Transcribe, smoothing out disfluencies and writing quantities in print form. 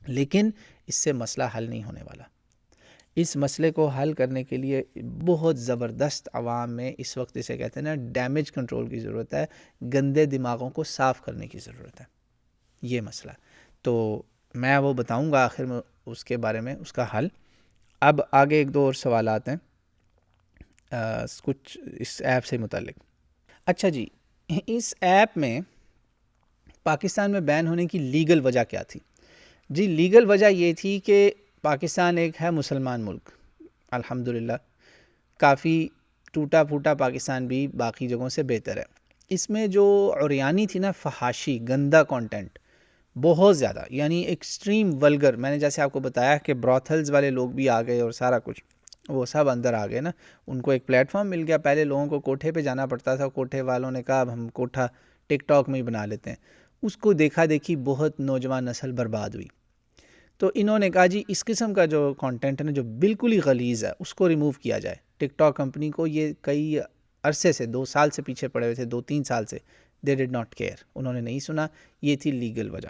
لیکن اس سے مسئلہ حل نہیں ہونے والا. اس مسئلے کو حل کرنے کے لیے بہت زبردست عوام میں اس وقت اسے کہتے ہیں نا ڈیمیج کنٹرول کی ضرورت ہے، گندے دماغوں کو صاف کرنے کی ضرورت ہے. یہ مسئلہ تو میں وہ بتاؤں گا آخر میں اس کے بارے میں، اس کا حل. اب آگے ایک دو اور سوالات ہیں کچھ اس ایپ سے متعلق. اچھا جی، اس ایپ میں پاکستان میں بین ہونے کی لیگل وجہ کیا تھی؟ جی لیگل وجہ یہ تھی کہ پاکستان ایک ہے مسلمان ملک، الحمدللہ کافی ٹوٹا پھوٹا پاکستان بھی باقی جگہوں سے بہتر ہے. اس میں جو عریانی تھی نا، فحاشی گندا کانٹینٹ بہت زیادہ، یعنی ایکسٹریم ولگر. میں نے جیسے آپ کو بتایا کہ براتھلز والے لوگ بھی آ گئے اور سارا کچھ وہ سب اندر آ گئے نا، ان کو ایک پلیٹ فارم مل گیا. پہلے لوگوں کو کوٹھے پہ جانا پڑتا تھا، کوٹھے والوں نے کہا اب ہم کوٹھا ٹک ٹاک میں ہی بنا لیتے ہیں. اس کو دیکھا دیکھی بہت نوجوان نسل برباد ہوئی. تو انہوں نے کہا جی اس قسم کا جو کانٹینٹ ہے نا جو بالکل ہی غلیظ ہے اس کو ریموو کیا جائے. ٹک ٹاک کمپنی کو یہ کئی عرصے سے 2 سال سے پیچھے پڑے ہوئے تھے، 2-3 سال سے. دے ڈڈ ناٹ کیئر، انہوں نے نہیں سنا. یہ تھی لیگل وجہ.